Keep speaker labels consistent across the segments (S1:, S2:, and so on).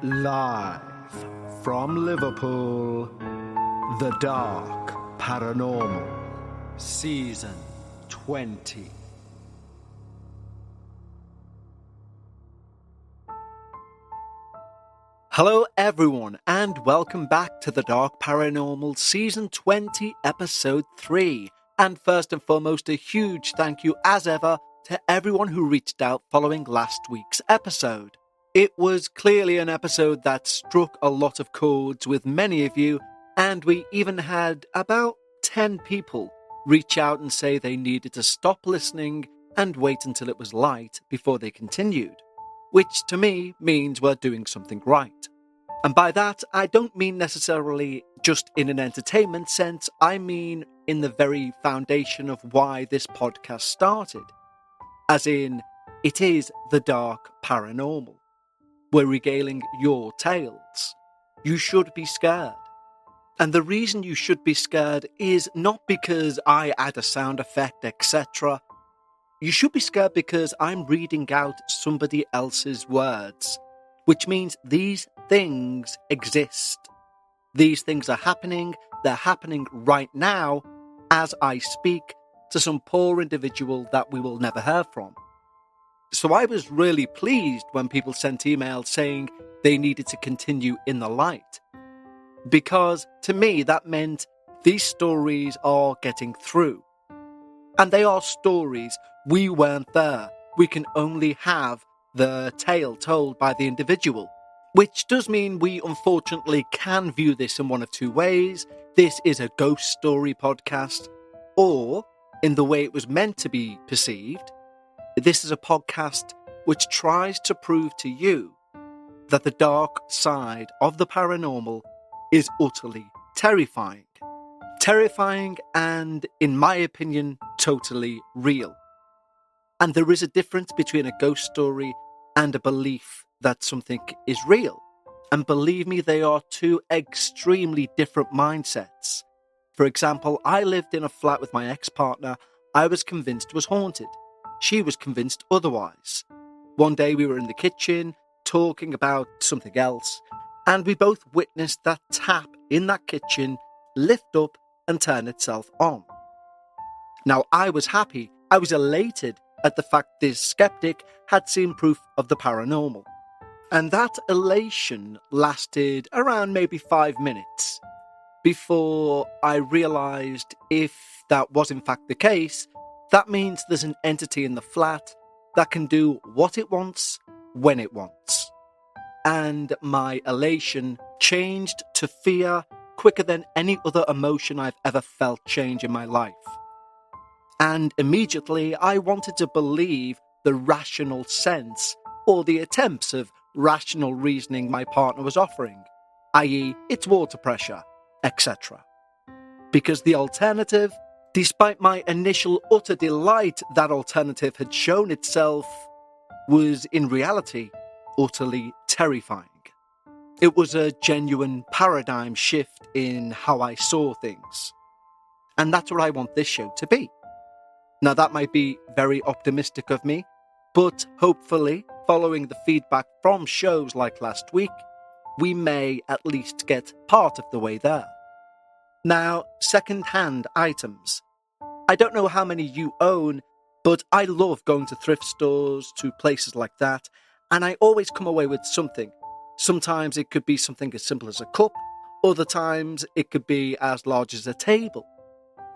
S1: Live from Liverpool, The Dark Paranormal, Season 20. Hello everyone, and welcome back to The Dark Paranormal, Season 20, Episode 3. And first and foremost, a huge thank you, as ever, to everyone who reached out following last week's episode. It was clearly an episode that struck a lot of chords with many of you, and we even had about 10 people reach out and say they needed to stop listening and wait until it was light before they continued, which to me means we're doing something right. And by that, I don't mean necessarily just in an entertainment sense, I mean in the very foundation of why this podcast started. As in, it is The Dark Paranormal. We're regaling your tales. You should be scared. And the reason you should be scared is not because I add a sound effect, etc. You should be scared because I'm reading out somebody else's words, which means these things exist. These things are happening. They're happening right now as I speak to some poor individual that we will never hear from. So I was really pleased when people sent emails saying they needed to continue in the light. Because to me, that meant these stories are getting through. And they are stories. We weren't there. We can only have the tale told by the individual. Which does mean we unfortunately can view this in one of two ways. This is a ghost story podcast, or in the way it was meant to be perceived, this is a podcast which tries to prove to you that the dark side of the paranormal is utterly terrifying. Terrifying and, in my opinion, totally real. And there is a difference between a ghost story and a belief that something is real. And believe me, they are two extremely different mindsets. For example, I lived in a flat with my ex-partner I was convinced was haunted. She was convinced otherwise. One day we were in the kitchen talking about something else, and we both witnessed that tap in that kitchen lift up and turn itself on. Now, I was happy. I was elated at the fact this skeptic had seen proof of the paranormal. And that elation lasted around maybe 5 minutes before I realised if that was in fact the case, that means there's an entity in the flat that can do what it wants, when it wants. And my elation changed to fear quicker than any other emotion I've ever felt change in my life. And immediately I wanted to believe the rational sense or the attempts of rational reasoning my partner was offering, i.e. it's water pressure, etc. Because the alternative, despite my initial utter delight that alternative had shown itself, was in reality utterly terrifying. It was a genuine paradigm shift in how I saw things. And that's what I want this show to be. Now that might be very optimistic of me, but hopefully, following the feedback from shows like last week, we may at least get part of the way there. Now, second-hand items. I don't know how many you own, but I love going to thrift stores, to places like that, and I always come away with something. Sometimes it could be something as simple as a cup, other times it could be as large as a table.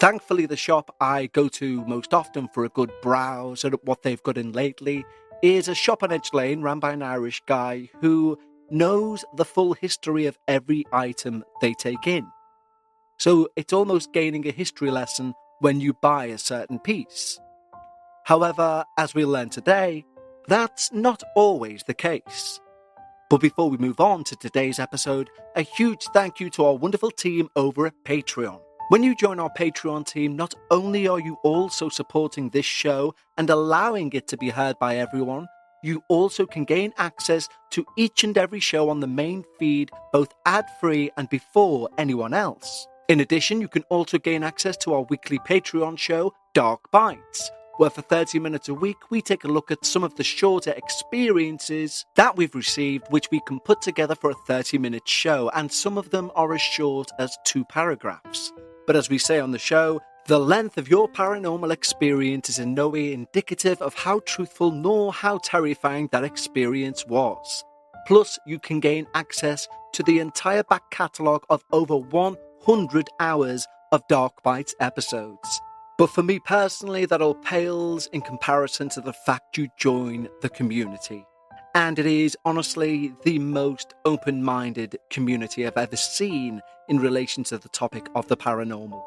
S1: Thankfully, the shop I go to most often for a good browse at what they've got in lately is a shop on Edge Lane run by an Irish guy who knows the full history of every item they take in. So it's almost gaining a history lesson when you buy a certain piece. However, as we'll learn today, that's not always the case. But before we move on to today's episode, a huge thank you to our wonderful team over at Patreon. When you join our Patreon team, not only are you also supporting this show and allowing it to be heard by everyone, you also can gain access to each and every show on the main feed, both ad-free and before anyone else. In addition, you can also gain access to our weekly Patreon show, Dark Bites, where for 30 minutes a week we take a look at some of the shorter experiences that we've received, which we can put together for a 30-minute show, and some of them are as short as 2 paragraphs. But as we say on the show, the length of your paranormal experience is in no way indicative of how truthful nor how terrifying that experience was. Plus, you can gain access to the entire back catalogue of over 100 hours of Dark Bites episodes. But for me personally, that all pales in comparison to the fact you join the community. And it is honestly the most open-minded community I've ever seen in relation to the topic of the paranormal.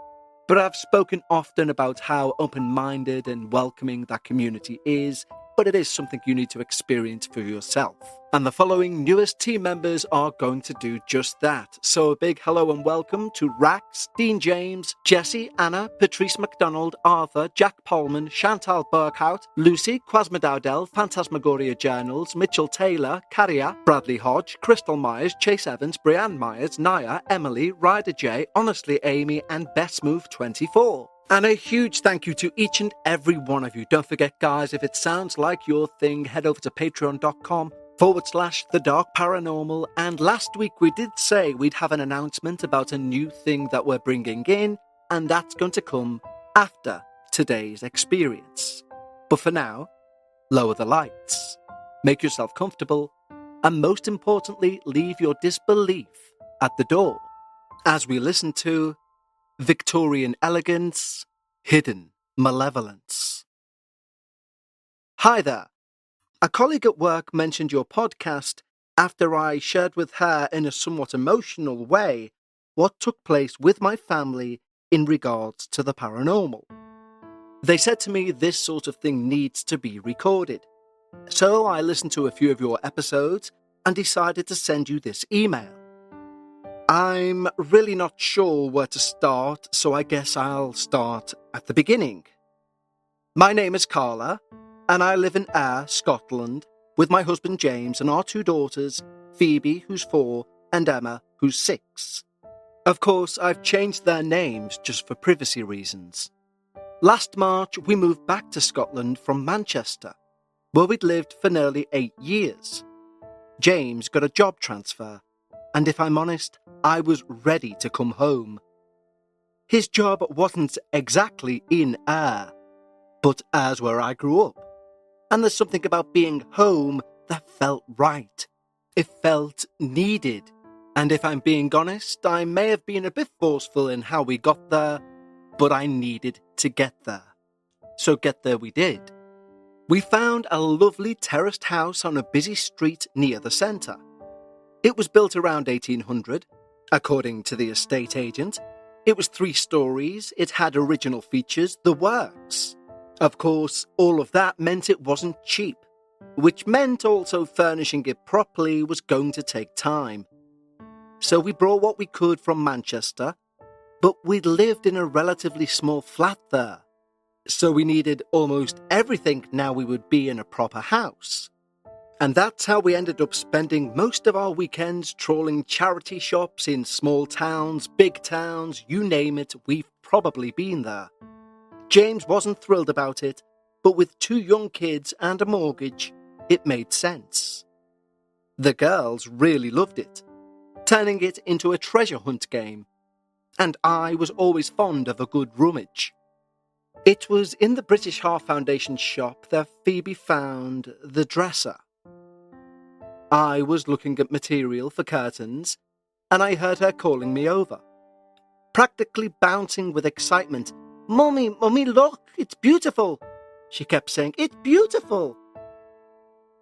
S1: But I've spoken often about how open-minded and welcoming that community is, but it is something you need to experience for yourself. And the following newest team members are going to do just that. So a big hello and welcome to Rax, Dean James, Jesse, Anna, Patrice MacDonald, Arthur, Jack Polman, Chantal Burkhout, Lucy, Quasma Dowdell, Phantasmagoria Journals, Mitchell Taylor, Carria, Bradley Hodge, Crystal Myers, Chase Evans, Brianne Myers, Naya, Emily, Ryder J, Honestly Amy, and Best Move 24. And a huge thank you to each and every one of you. Don't forget, guys, if it sounds like your thing, head over to patreon.com/The Dark Paranormal. And last week we did say we'd have an announcement about a new thing that we're bringing in, and that's going to come after today's experience. But for now, lower the lights, make yourself comfortable, and most importantly, leave your disbelief at the door as we listen to Victorian Elegance, Hidden Malevolence. Hi there. A colleague at work mentioned your podcast after I shared with her in a somewhat emotional way what took place with my family in regards to the paranormal. They said to me this sort of thing needs to be recorded. So I listened to a few of your episodes and decided to send you this email. I'm really not sure where to start, so I guess I'll start at the beginning. My name is Carla, and I live in Ayr, Scotland, with my husband James and our 2 daughters, Phoebe, who's 4, and Emma, who's 6. Of course, I've changed their names just for privacy reasons. Last March, we moved back to Scotland from Manchester, where we'd lived for nearly 8 years. James got a job transfer, and if I'm honest, I was ready to come home. His job wasn't exactly in Ayr, but Ayr's where I grew up. And there's something about being home that felt right. It felt needed. And if I'm being honest, I may have been a bit forceful in how we got there, but I needed to get there. So get there we did. We found a lovely terraced house on a busy street near the centre. It was built around 1800, according to the estate agent. It was 3 stories, it had original features, the works. Of course, all of that meant it wasn't cheap, which meant also furnishing it properly was going to take time. So we brought what we could from Manchester, but we'd lived in a relatively small flat there. So we needed almost everything now we would be in a proper house. And that's how we ended up spending most of our weekends trawling charity shops in small towns, big towns, you name it, we've probably been there. James wasn't thrilled about it, but with 2 young kids and a mortgage, it made sense. The girls really loved it, turning it into a treasure hunt game, and I was always fond of a good rummage. It was in the British Heart Foundation shop that Phoebe found the dresser. I was looking at material for curtains, and I heard her calling me over, practically bouncing with excitement. Mummy, look, it's beautiful. She kept saying, it's beautiful.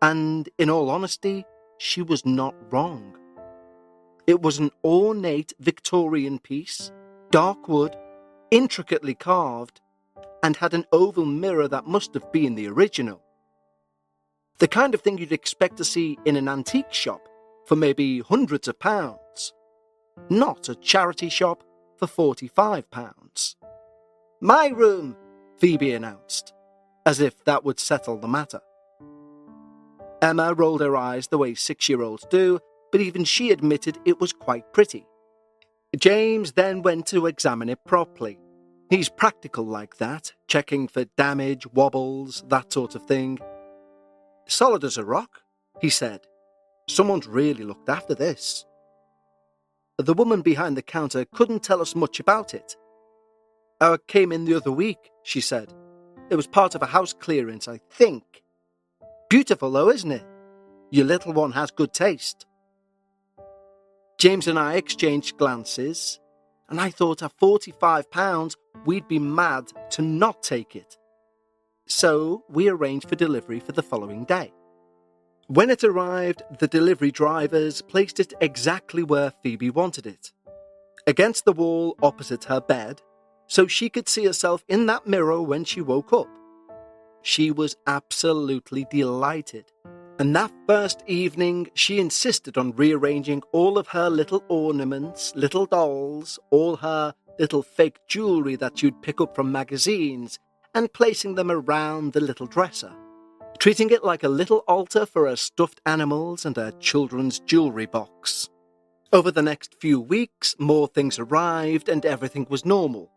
S1: And in all honesty, she was not wrong. It was an ornate Victorian piece, dark wood, intricately carved, and had an oval mirror that must have been the original. The kind of thing you'd expect to see in an antique shop for maybe hundreds of pounds. Not a charity shop for £45. My room, Phoebe announced, as if that would settle the matter. Emma rolled her eyes the way 6-year-olds do, but even she admitted it was quite pretty. James then went to examine it properly, He's practical like that, checking for damage, wobbles, that sort of thing. Solid as a rock, he said. Someone's really looked after this. The woman behind the counter couldn't tell us much about it. I came in the other week, she said. It was part of a house clearance, I think. Beautiful though, isn't it? Your little one has good taste. James and I exchanged glances, and I thought at £45 we'd be mad to not take it. So we arranged for delivery for the following day. When it arrived, the delivery drivers placed it exactly where Phoebe wanted it, against the wall opposite her bed, so she could see herself in that mirror when she woke up. She was absolutely delighted, and that first evening she insisted on rearranging all of her little ornaments, little dolls, all her little fake jewellery that you'd pick up from magazines, and placing them around the little dresser, treating it like a little altar for her stuffed animals and her children's jewellery box. Over the next few weeks, more things arrived and everything was normal.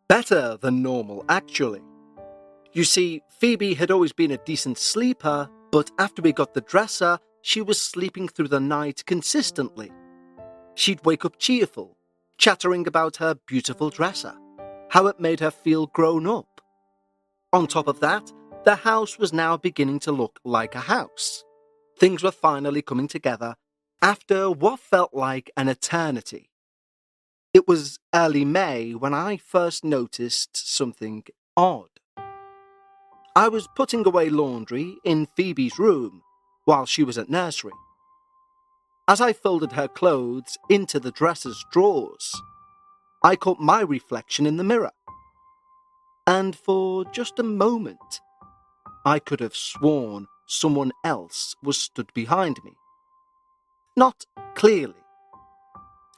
S1: Better than normal, actually. You see, Phoebe had always been a decent sleeper, but after we got the dresser, she was sleeping through the night consistently. She'd wake up cheerful, chattering about her beautiful dresser, how it made her feel grown up. On top of that, the house was now beginning to look like a house. Things were finally coming together after what felt like an eternity. It was early May when I first noticed something odd. I was putting away laundry in Phoebe's room while she was at nursery. As I folded her clothes into the dresser's drawers, I caught my reflection in the mirror. And for just a moment, I could have sworn someone else was stood behind me. Not clearly,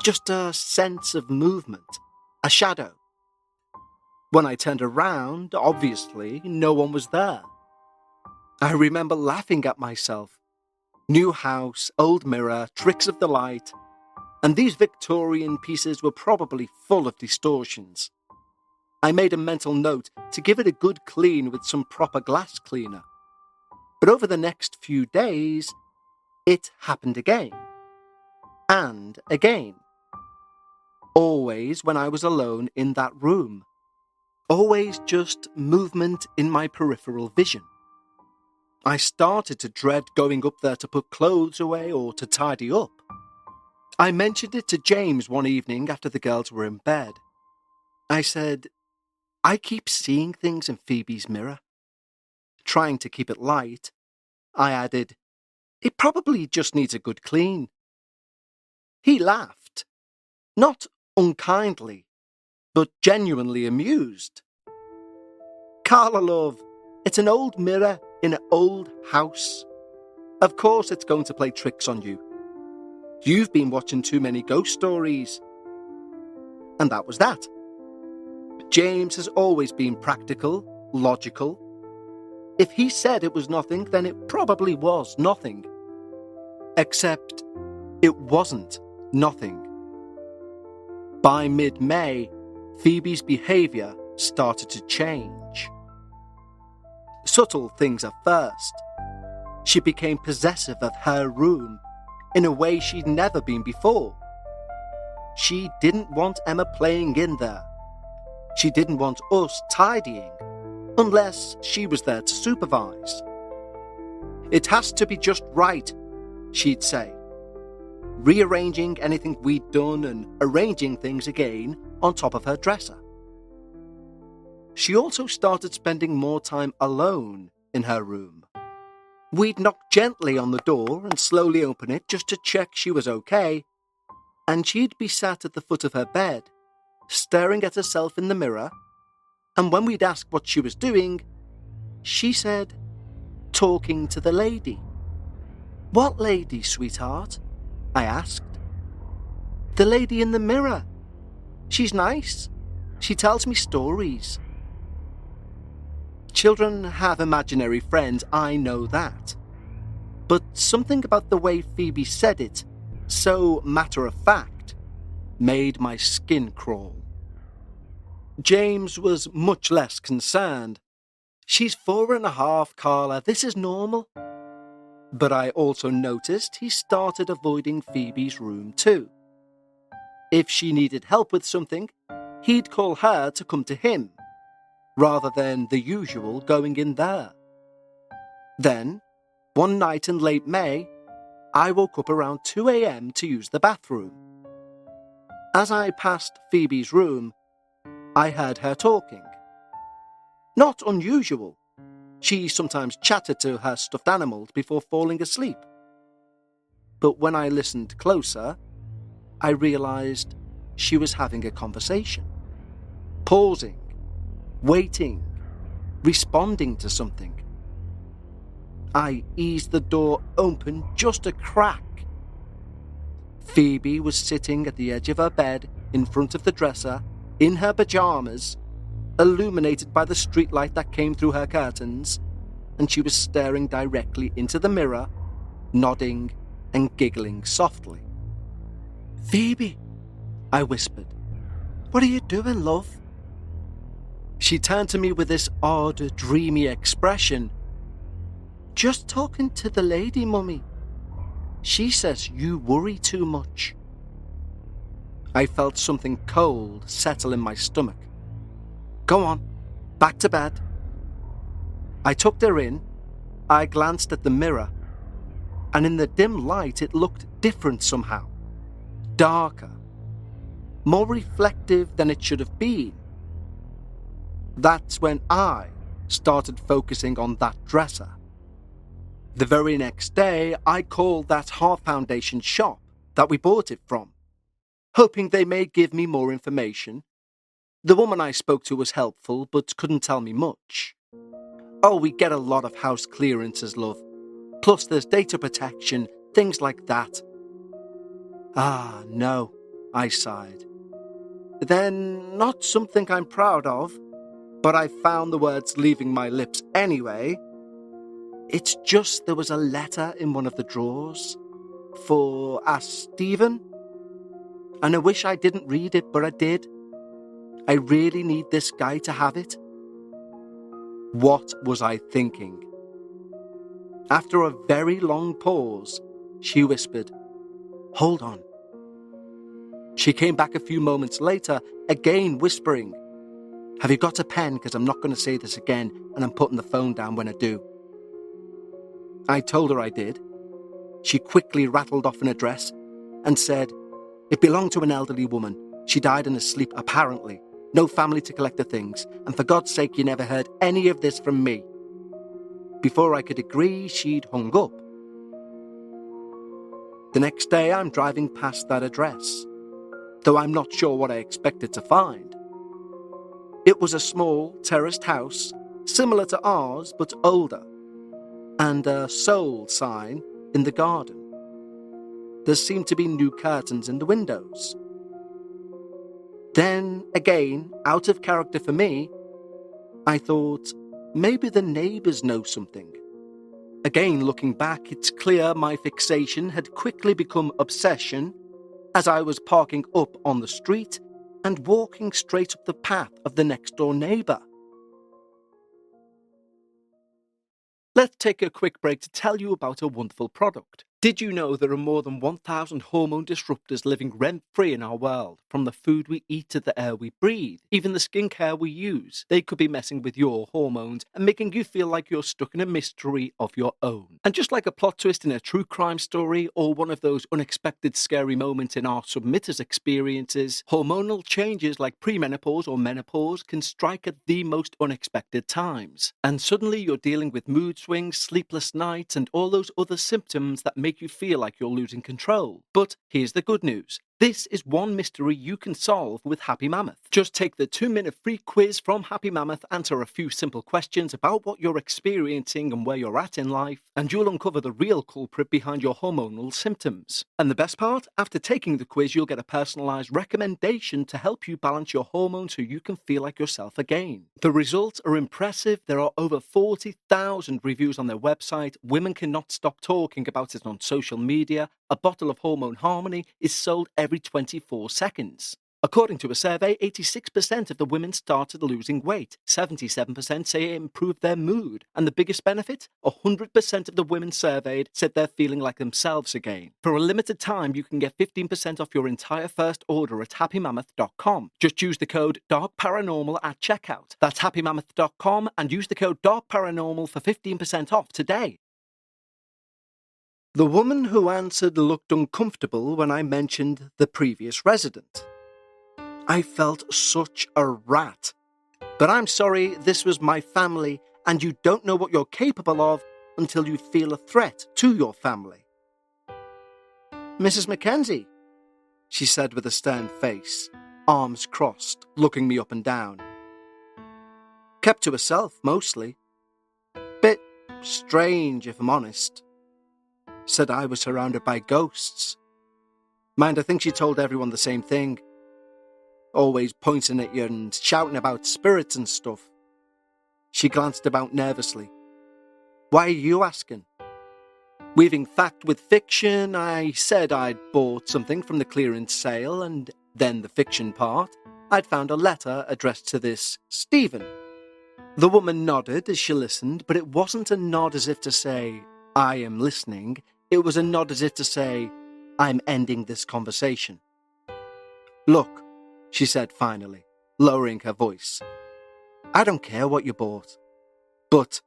S1: just a sense of movement, a shadow. When I turned around, obviously, no one was there. I remember laughing at myself. New house, old mirror, tricks of the light, and these Victorian pieces were probably full of distortions. I made a mental note to give it a good clean with some proper glass cleaner. But over the next few days, it happened again. And again. Always when I was alone in that room. Always just movement in my peripheral vision. I started to dread going up there to put clothes away or to tidy up. I mentioned it to James one evening after the girls were in bed. I said, I keep seeing things in Phoebe's mirror. Trying to keep it light, I added, it probably just needs a good clean. He laughed, not unkindly, but genuinely amused. Carla, love, it's an old mirror in an old house. Of course it's going to play tricks on you. You've been watching too many ghost stories. And that was that. James has always been practical, logical. If he said it was nothing, then it probably was nothing. Except it wasn't nothing. By mid-May, Phoebe's behaviour started to change. Subtle things at first. She became possessive of her room in a way she'd never been before. She didn't want Emma playing in there. She didn't want us tidying, unless she was there to supervise. It has to be just right, she'd say, rearranging anything we'd done and arranging things again on top of her dresser. She also started spending more time alone in her room. We'd knock gently on the door and slowly open it just to check she was okay, and she'd be sat at the foot of her bed, staring at herself in the mirror, and when we'd ask what she was doing, she said, talking to the lady. What lady, sweetheart? I asked. The lady in the mirror. She's nice. She tells me stories. Children have imaginary friends, I know that. But something about the way Phoebe said it, so matter-of-fact, made my skin crawl. James was much less concerned. "She's 4.5, Carla, this is normal." But I also noticed he started avoiding Phoebe's room too. If she needed help with something, he'd call her to come to him, rather than the usual going in there. Then, one night in late May, I woke up around 2 a.m. to use the bathroom. As I passed Phoebe's room, I heard her talking. Not unusual. She sometimes chatted to her stuffed animals before falling asleep. But when I listened closer, I realized she was having a conversation. Pausing, waiting, responding to something. I eased the door open just a crack. Phoebe was sitting at the edge of her bed in front of the dresser, in her pajamas, illuminated by the streetlight that came through her curtains, and she was staring directly into the mirror, nodding and giggling softly. "Phoebe," I whispered, "what are you doing, love?" She turned to me with this odd, dreamy expression. "Just talking to the lady, Mummy. She says you worry too much." I felt something cold settle in my stomach. "Go on, back to bed." I tucked her in. I glanced at the mirror, and in the dim light it looked different somehow. Darker. More reflective than it should have been. That's when I started focusing on that dresser. The very next day, I called that Heart Foundation shop that we bought it from, hoping they may give me more information. The woman I spoke to was helpful, but couldn't tell me much. "Oh, we get a lot of house clearances, love. Plus there's data protection, things like that." "Ah, no," I sighed. "Then not something I'm proud of," but I found the words leaving my lips anyway. "It's just there was a letter in one of the drawers for Stephen. And I wish I didn't read it, but I did. I really need this guy to have it." What was I thinking? After a very long pause, she whispered, "Hold on." She came back a few moments later, again whispering, "Have you got a pen? Because I'm not going to say this again, and I'm putting the phone down when I do." I told her I did. She quickly rattled off an address and said, "It belonged to an elderly woman. She died in her sleep, apparently. No family to collect the things, and for God's sake you never heard any of this from me." Before I could agree, she'd hung up. The next day I'm driving past that address, though I'm not sure what I expected to find. It was a small, terraced house, similar to ours but older, and a sold sign in the garden. There seemed to be new curtains in the windows. Then, again, out of character for me, I thought, maybe the neighbours know something. Again, looking back, it's clear my fixation had quickly become obsession as I was parking up on the street and walking straight up the path of the next-door neighbour. Let's take a quick break to tell you about a wonderful product. Did you know there are more than 1,000 hormone disruptors living rent-free in our world? From the food we eat to the air we breathe, even the skincare we use. They could be messing with your hormones and making you feel like you're stuck in a mystery of your own. And just like a plot twist in a true crime story or one of those unexpected scary moments in our submitters' experiences, hormonal changes like premenopause or menopause can strike at the most unexpected times. And suddenly you're dealing with mood swings, sleepless nights, and all those other symptoms that make you feel like you're losing control. But here's the good news. This is one mystery you can solve with Happy Mammoth. Just take the 2-minute free quiz from Happy Mammoth, answer a few simple questions about what you're experiencing and where you're at in life, and you'll uncover the real culprit behind your hormonal symptoms. And the best part? After taking the quiz, you'll get a personalized recommendation to help you balance your hormones so you can feel like yourself again. The results are impressive. There are over 40,000 reviews on their website. Women cannot stop talking about it on social media. A bottle of Hormone Harmony is sold every 24 seconds. According to a survey, 86% of the women started losing weight, 77% say it improved their mood, and the biggest benefit? 100% of the women surveyed said they're feeling like themselves again. For a limited time, you can get 15% off your entire first order at happymammoth.com. Just use the code DARKParanormal at checkout. That's happymammoth.com and use the code DARKParanormal for 15% off today. The woman who answered looked uncomfortable when I mentioned the previous resident. I felt such a rat. But I'm sorry, this was my family, and you don't know what you're capable of until you feel a threat to your family. Mrs. Mackenzie, she said with a stern face, arms crossed, looking me up and down. Kept to herself, mostly. Bit strange, if I'm honest. Said I was surrounded by ghosts. Mind, I think she told everyone the same thing. Always pointing at you and shouting about spirits and stuff. She glanced about nervously. Why are you asking? Weaving fact with fiction, I said I'd bought something from the clearance sale, and then the fiction part, I'd found a letter addressed to this Stephen. The woman nodded as she listened, but it wasn't a nod as if to say, I am listening. It was a nod as if to say, I'm ending this conversation. Look, she said finally, lowering her voice. I don't care what you bought, but...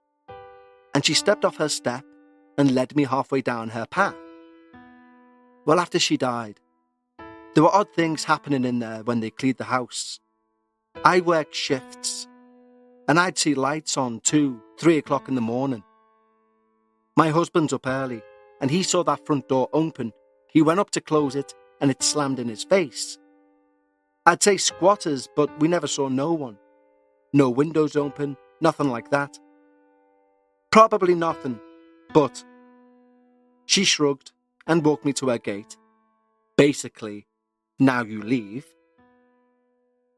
S1: And she stepped off her step and led me halfway down her path. Well, after she died, there were odd things happening in there when they cleared the house. I worked shifts, and I'd see lights on 2, 3 o'clock in the morning. My husband's up early, and he saw that front door open. He went up to close it, and it slammed in his face. I'd say squatters, but we never saw no one. No windows open, nothing like that. Probably nothing, but... She shrugged and walked me to her gate. Basically, now you leave.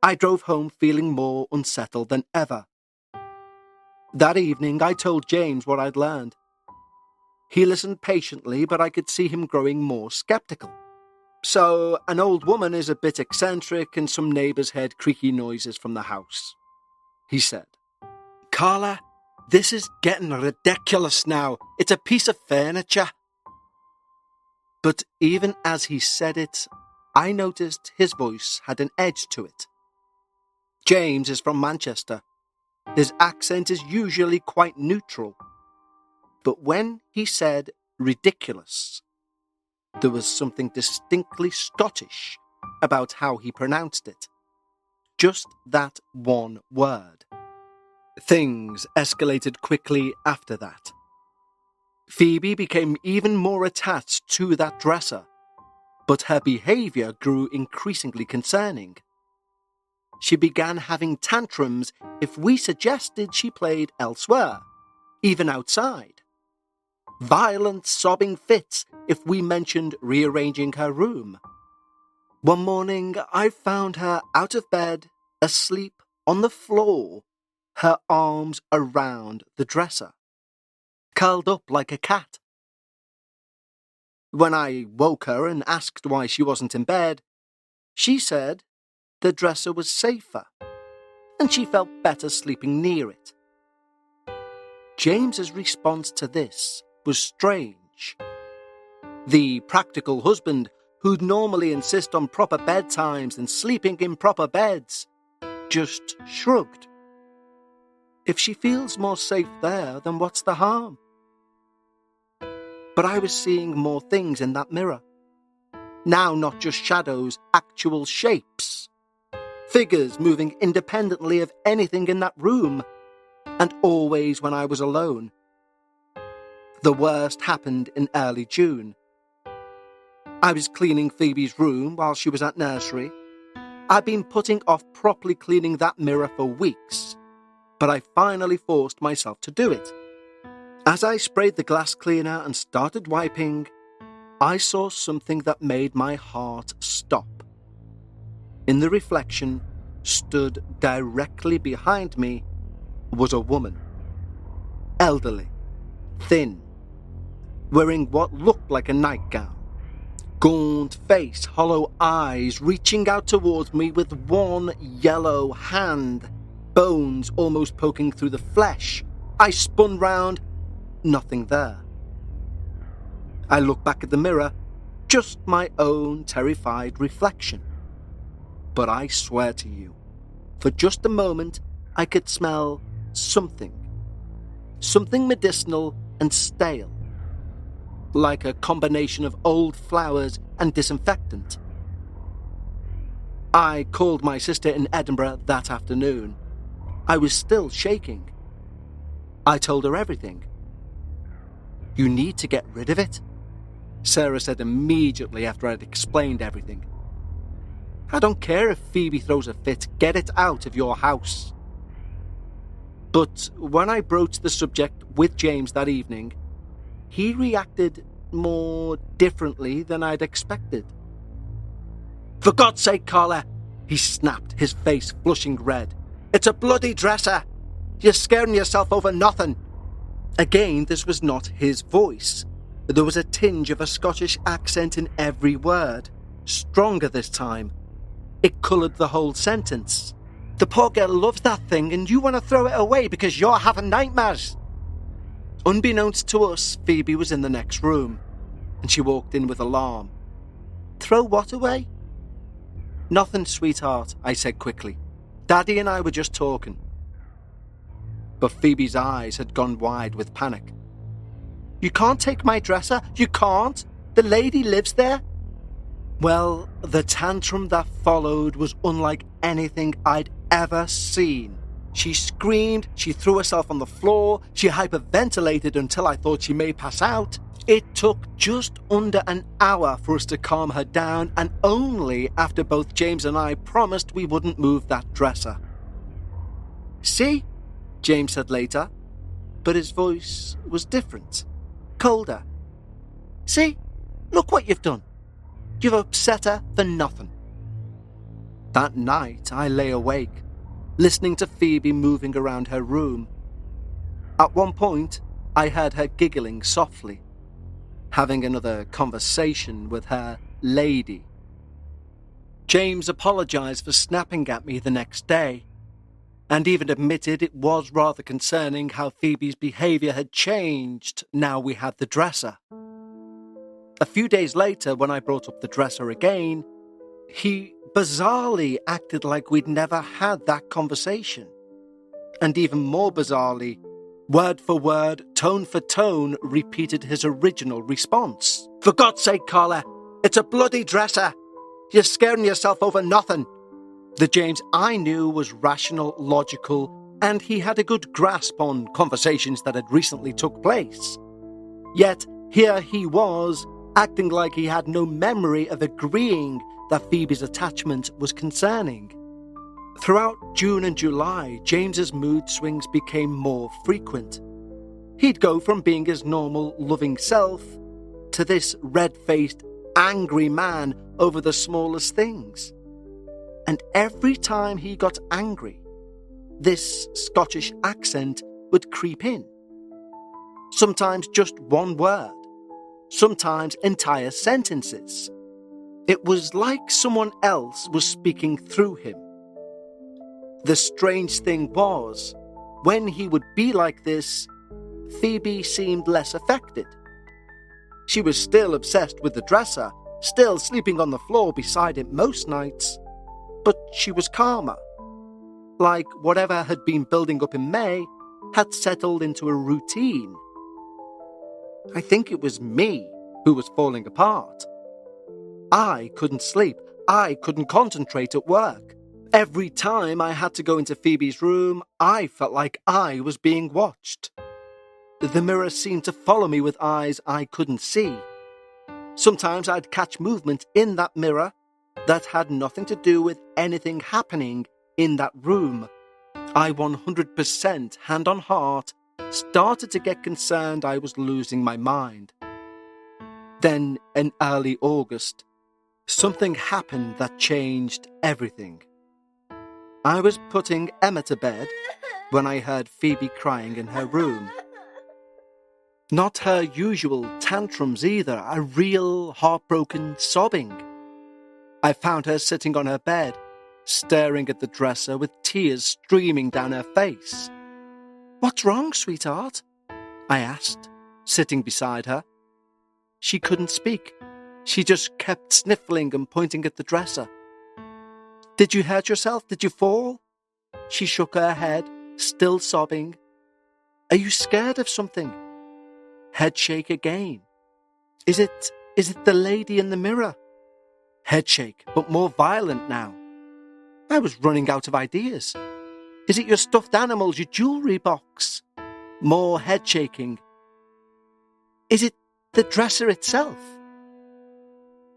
S1: I drove home feeling more unsettled than ever. That evening, I told James what I'd learned. He listened patiently, but I could see him growing more sceptical. So, an old woman is a bit eccentric and some neighbours heard creaky noises from the house, he said. Carla, this is getting ridiculous now. It's a piece of furniture. But even as he said it, I noticed his voice had an edge to it. James is from Manchester. His accent is usually quite neutral. But when he said ridiculous, there was something distinctly Scottish about how he pronounced it. Just that one word. Things escalated quickly after that. Phoebe became even more attached to that dresser, but her behaviour grew increasingly concerning. She began having tantrums if we suggested she played elsewhere, even outside. Violent sobbing fits if we mentioned rearranging her room. One morning, I found her out of bed, asleep on the floor, her arms around the dresser, curled up like a cat. When I woke her and asked why she wasn't in bed, she said the dresser was safer, and she felt better sleeping near it. James's response to this was strange. The practical husband, who'd normally insist on proper bedtimes and sleeping in proper beds, just shrugged. If she feels more safe there, then what's the harm? But I was seeing more things in that mirror. Now not just shadows, actual shapes. Figures moving independently of anything in that room, and always when I was alone. The worst happened in early June. I was cleaning Phoebe's room while she was at nursery. I'd been putting off properly cleaning that mirror for weeks, but I finally forced myself to do it. As I sprayed the glass cleaner and started wiping, I saw something that made my heart stop. In the reflection, stood directly behind me, was a woman. Elderly, thin, wearing what looked like a nightgown. Gaunt face, hollow eyes, reaching out towards me with one yellow hand, bones almost poking through the flesh. I spun round, nothing there. I looked back at the mirror, just my own terrified reflection. But I swear to you, for just a moment, I could smell something. Something medicinal and stale. Like a combination of old flowers and disinfectant. I called my sister in Edinburgh that afternoon. I was still shaking. I told her everything. "You need to get rid of it," Sarah said immediately after I'd explained everything. "I don't care if Phoebe throws a fit, get it out of your house." But when I broached the subject with James that evening, he reacted more differently than I'd expected. "For God's sake, Carla," he snapped, his face flushing red. "It's a bloody dresser. You're scaring yourself over nothing." Again, this was not his voice. There was a tinge of a Scottish accent in every word, stronger this time. It coloured the whole sentence. "The poor girl loves that thing and you want to throw it away because you're having nightmares." Unbeknownst to us, Phoebe was in the next room, and she walked in with alarm. "Throw what away?" "Nothing, sweetheart," I said quickly. "Daddy and I were just talking." But Phoebe's eyes had gone wide with panic. "You can't take my dresser, you can't! The lady lives there!" Well, the tantrum that followed was unlike anything I'd ever seen. She screamed, she threw herself on the floor, she hyperventilated until I thought she may pass out. It took just under an hour for us to calm her down, and only after both James and I promised we wouldn't move that dresser. "See?" James said later, but his voice was different, colder. "See? Look what you've done. You've upset her for nothing." That night I lay awake, listening to Phoebe moving around her room. At one point, I heard her giggling softly, having another conversation with her lady. James apologised for snapping at me the next day, and even admitted it was rather concerning how Phoebe's behaviour had changed now we had the dresser. A few days later, when I brought up the dresser again, he bizarrely acted like we'd never had that conversation. And even more bizarrely, word for word, tone for tone, repeated his original response. "For God's sake, Carla, it's a bloody dresser. You're scaring yourself over nothing." The James I knew was rational, logical, and he had a good grasp on conversations that had recently took place. Yet here he was, acting like he had no memory of agreeing that Phoebe's attachment was concerning. Throughout June and July, James's mood swings became more frequent. He'd go from being his normal, loving self to this red-faced, angry man over the smallest things. And every time he got angry, this Scottish accent would creep in. Sometimes just one word, sometimes entire sentences. It was like someone else was speaking through him. The strange thing was, when he would be like this, Phoebe seemed less affected. She was still obsessed with the dresser, still sleeping on the floor beside it most nights, but she was calmer. Like whatever had been building up in May had settled into a routine. I think it was me who was falling apart. I couldn't sleep. I couldn't concentrate at work. Every time I had to go into Phoebe's room, I felt like I was being watched. The mirror seemed to follow me with eyes I couldn't see. Sometimes I'd catch movement in that mirror that had nothing to do with anything happening in that room. I 100%, hand on heart, started to get concerned I was losing my mind. Then, in early August, something happened that changed everything. I was putting Emma to bed when I heard Phoebe crying in her room. Not her usual tantrums either, a real heartbroken sobbing. I found her sitting on her bed, staring at the dresser with tears streaming down her face. "What's wrong, sweetheart?" I asked, sitting beside her. She couldn't speak. She just kept sniffling and pointing at the dresser. "Did you hurt yourself? Did you fall?" She shook her head, still sobbing. "Are you scared of something?" Head shake again. Is it the lady in the mirror?" Head shake, but more violent now. I was running out of ideas. "Is it your stuffed animals, your jewellery box?" More head shaking. "Is it the dresser itself?"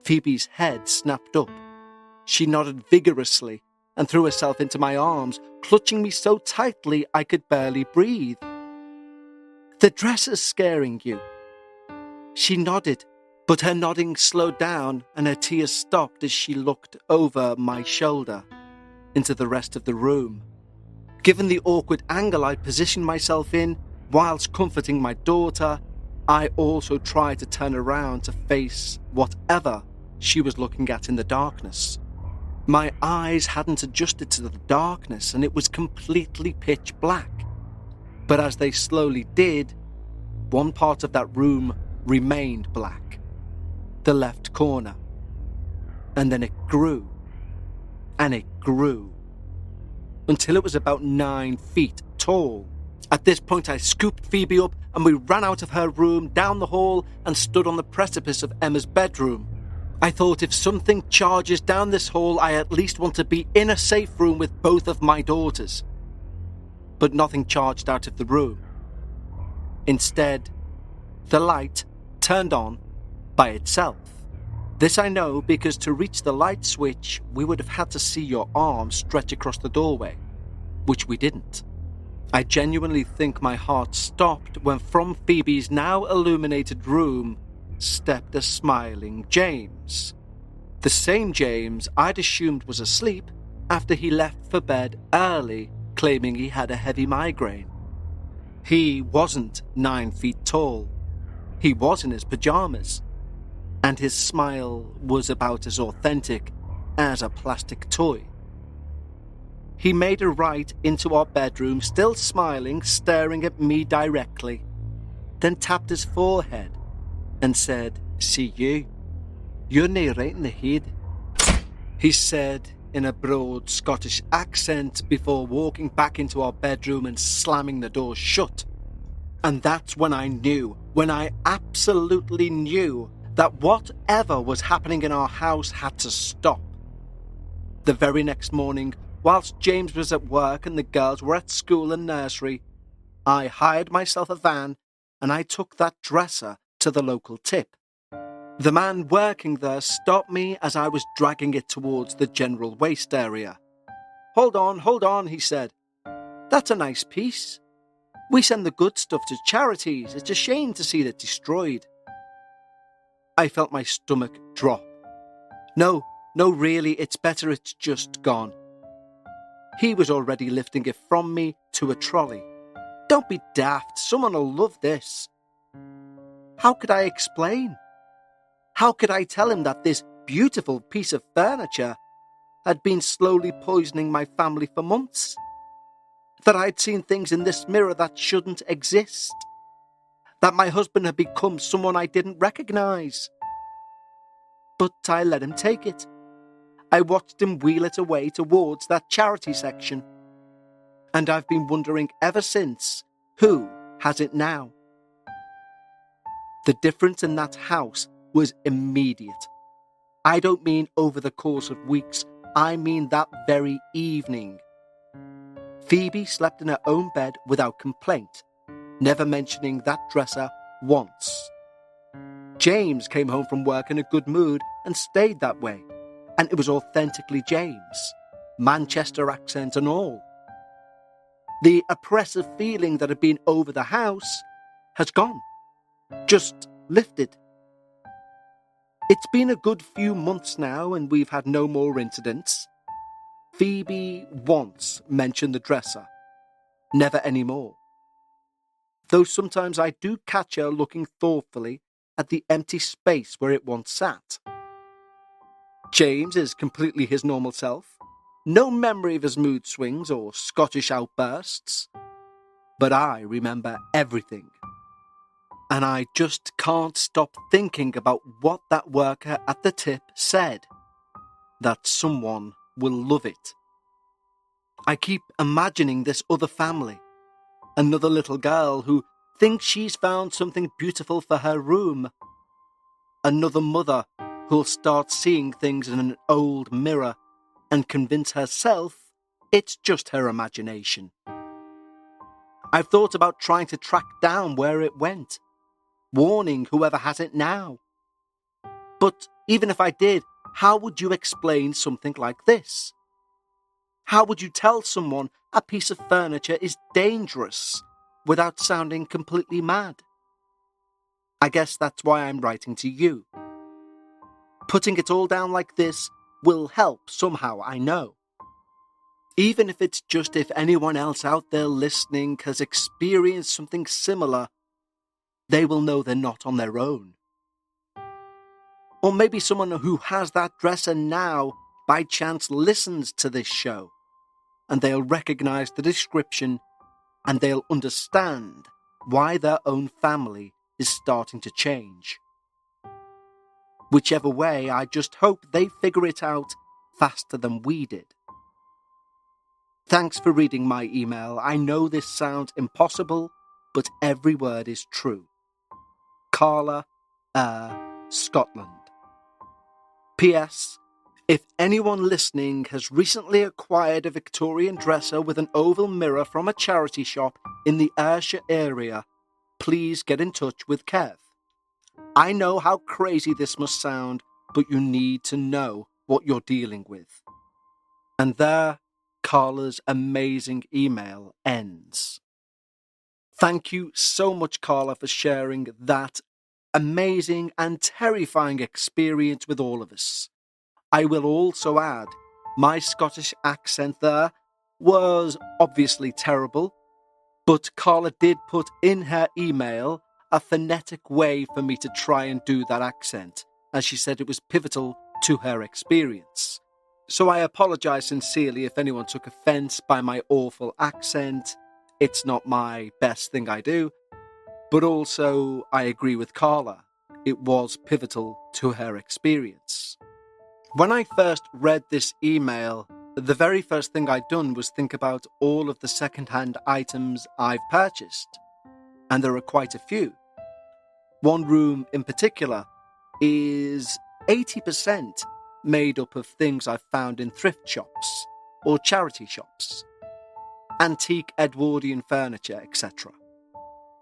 S1: Phoebe's head snapped up. She nodded vigorously and threw herself into my arms, clutching me so tightly I could barely breathe. "The dresser's scaring you." She nodded, but her nodding slowed down and her tears stopped as she looked over my shoulder into the rest of the room. Given the awkward angle I positioned myself in, whilst comforting my daughter, I also tried to turn around to face whatever she was looking at in the darkness. My eyes hadn't adjusted to the darkness and it was completely pitch black. But as they slowly did, one part of that room remained black. The left corner. And then it grew. And it grew. Until it was about 9 feet tall. At this point I scooped Phoebe up and we ran out of her room, down the hall and stood on the precipice of Emma's bedroom. I thought if something charges down this hall, I at least want to be in a safe room with both of my daughters. But nothing charged out of the room. Instead, the light turned on by itself. This I know because to reach the light switch, we would have had to see your arm stretch across the doorway, which we didn't. I genuinely think my heart stopped when from Phoebe's now illuminated room stepped a smiling James. The same James I'd assumed was asleep after he left for bed early, claiming he had a heavy migraine. He wasn't 9 feet tall. He was in his pajamas. And his smile was about as authentic as a plastic toy. He made a right into our bedroom, still smiling, staring at me directly, then tapped his forehead and said, "See you. You're near right in the head," he said in a broad Scottish accent before walking back into our bedroom and slamming the door shut. And that's when I absolutely knew that whatever was happening in our house had to stop. The very next morning, whilst James was at work and the girls were at school and nursery, I hired myself a van and I took that dresser to the local tip. The man working there stopped me as I was dragging it towards the general waste area. Hold on, he said. "That's a nice piece. We send the good stuff to charities. It's a shame to see it destroyed." I felt my stomach drop. No, really, it's better it's just gone. He was already lifting it from me to a trolley. "Don't be daft, someone will love this." How could I explain? How could I tell him that this beautiful piece of furniture had been slowly poisoning my family for months? That I'd seen things in this mirror that shouldn't exist? That my husband had become someone I didn't recognise? But I let him take it. I watched him wheel it away towards that charity section. And I've been wondering ever since, who has it now? The difference in that house was immediate. I don't mean over the course of weeks, I mean that very evening. Phoebe slept in her own bed without complaint, never mentioning that dresser once. James came home from work in a good mood and stayed that way, and it was authentically James, Manchester accent and all. The oppressive feeling that had been over the house has gone, just lifted. It's been a good few months now and we've had no more incidents. Phoebe once mentioned the dresser, never anymore. though sometimes I do catch her looking thoughtfully at the empty space where it once sat. James is completely his normal self, no memory of his mood swings or Scottish outbursts, but I remember everything. And I just can't stop thinking about what that worker at the tip said, that someone will love it. I keep imagining this other family, another little girl who thinks she's found something beautiful for her room, another mother who'll start seeing things in an old mirror and convince herself it's just her imagination. I've thought about trying to track down where it went, warning whoever has it now. But even if I did, how would you explain something like this? How would you tell someone a piece of furniture is dangerous without sounding completely mad? I guess that's why I'm writing to you. Putting it all down like this will help somehow, I know. Even if it's just if anyone else out there listening has experienced something similar, they will know they're not on their own. Or maybe someone who has that dresser now by chance listens to this show, and they'll recognise the description and they'll understand why their own family is starting to change. Whichever way, I just hope they figure it out faster than we did. Thanks for reading my email. I know this sounds impossible, but every word is true. Carla, Scotland. P.S. If anyone listening has recently acquired a Victorian dresser with an oval mirror from a charity shop in the Ayrshire area, please get in touch with Kev. I know how crazy this must sound, but you need to know what you're dealing with. And there, Carla's amazing email ends. Thank you so much, Carla, for sharing that amazing and terrifying experience with all of us. I will also add, my Scottish accent there was obviously terrible, but Carla did put in her email a phonetic way for me to try and do that accent, as she said it was pivotal to her experience. So I apologise sincerely if anyone took offence by my awful accent. It's not my best thing I do, but also I agree with Carla. It was pivotal to her experience. When I first read this email, the very first thing I'd done was think about all of the second-hand items I've purchased, and there are quite a few. One room in particular is 80% made up of things I've found in thrift shops or charity shops, antique Edwardian furniture, etc.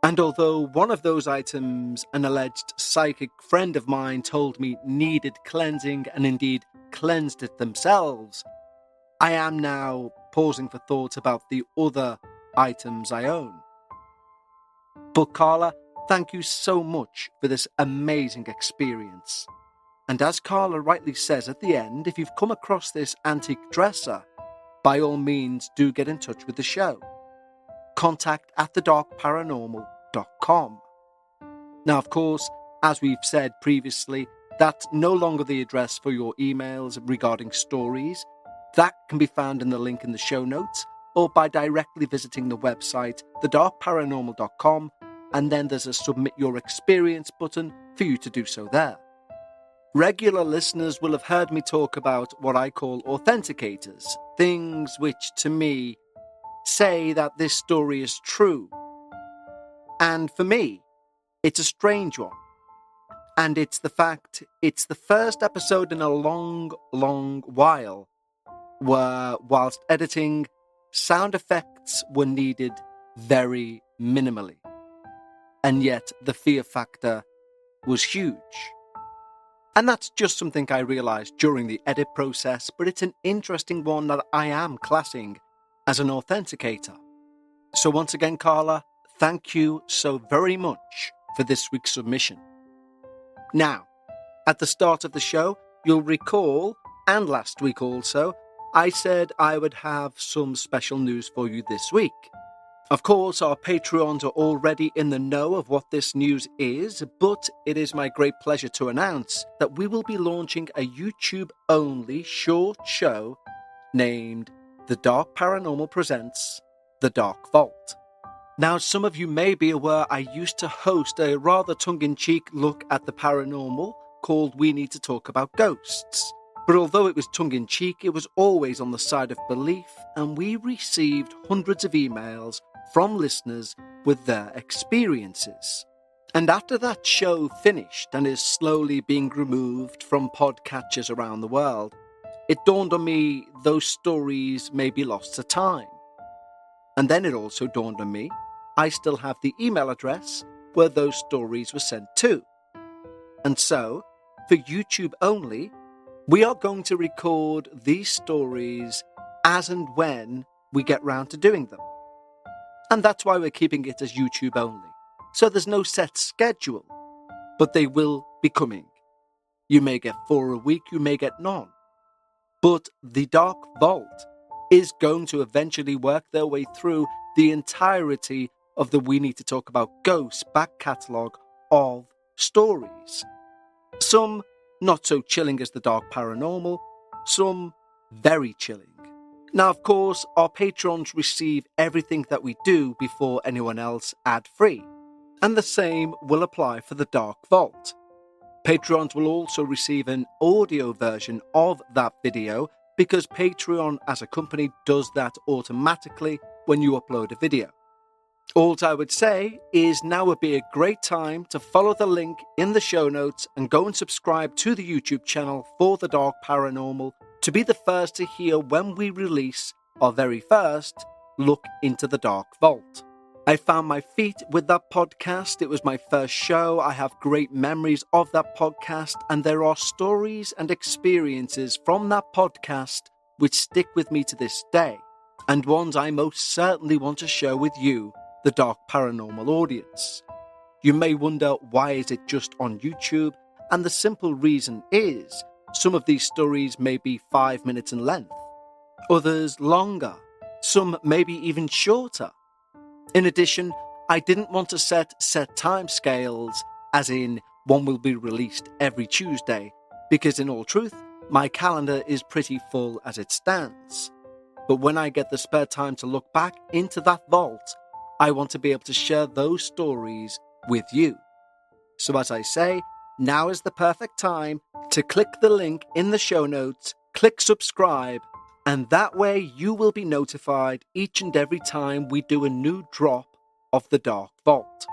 S1: And although one of those items an alleged psychic friend of mine told me needed cleansing and indeed cleansed it themselves, I am now pausing for thought about the other items I own. But Carla, thank you so much for this amazing experience. And as Carla rightly says at the end, if you've come across this antique dresser, by all means do get in touch with the show. Contact at thedarkparanormal.com. Now, of course, as we've said previously, that's no longer the address for your emails regarding stories. That can be found in the link in the show notes or by directly visiting the website thedarkparanormal.com, and then there's a Submit Your Experience button for you to do so there. Regular listeners will have heard me talk about what I call authenticators, things which, to me, say that this story is true. And for me, it's a strange one. And it's the fact it's the first episode in a long, long while where, whilst editing, sound effects were needed very minimally. And yet the fear factor was huge. And that's just something I realised during the edit process, but it's an interesting one that I am classing as an authenticator. So once again, Carla, thank you so very much for this week's submission. Now, at the start of the show, you'll recall, and last week also, I said I would have some special news for you this week. Of course, our Patreons are already in the know of what this news is, but it is my great pleasure to announce that we will be launching a YouTube-only short show named The Dark Paranormal Presents The Dark Vault. Now, some of you may be aware I used to host a rather tongue-in-cheek look at the paranormal called We Need to Talk About Ghosts. But although it was tongue-in-cheek, it was always on the side of belief, and we received hundreds of emails from listeners with their experiences. And after that show finished and is slowly being removed from podcatchers around the world, it dawned on me those stories may be lost to time. And then it also dawned on me I still have the email address where those stories were sent to. And so, for YouTube only, we are going to record these stories as and when we get round to doing them. And that's why we're keeping it as YouTube only. So there's no set schedule, but they will be coming. You may get 4 a week, you may get none. But the Dark Vault is going to eventually work their way through the entirety of the We Need to Talk About Ghosts back catalogue of stories. Some not so chilling as the Dark Paranormal, some very chilling. Now, of course, our patrons receive everything that we do before anyone else ad-free, and the same will apply for the Dark Vault. Patrons will also receive an audio version of that video because Patreon as a company does that automatically when you upload a video. All I would say is now would be a great time to follow the link in the show notes and go and subscribe to the YouTube channel for the Dark Paranormal to be the first to hear when we release our very first look into the Dark Vault. I found my feet with that podcast. It was my first show. I have great memories of that podcast, and there are stories and experiences from that podcast which stick with me to this day, and ones I most certainly want to share with you, the Dark Paranormal audience. You may wonder, why is it just on YouTube? And the simple reason is, some of these stories may be 5 minutes in length, others longer, some maybe even shorter. In addition, I didn't want to set time scales, as in one will be released every Tuesday, because in all truth, my calendar is pretty full as it stands. But when I get the spare time to look back into that vault, I want to be able to share those stories with you. So as I say, now is the perfect time to click the link in the show notes, click subscribe, and that way you will be notified each and every time we do a new drop of the Dark Vault.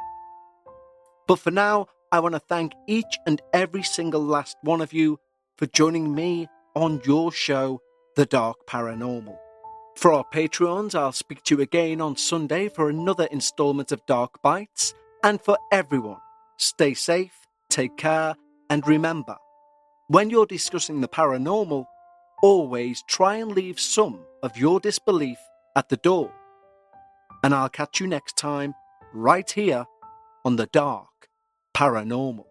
S1: But for now, I want to thank each and every single last one of you for joining me on your show, The Dark Paranormal. For our Patreons, I'll speak to you again on Sunday for another installment of Dark Bites. And for everyone, stay safe, take care, and remember, when you're discussing the paranormal, always try and leave some of your disbelief at the door. And I'll catch you next time, right here on the Dark Paranormal.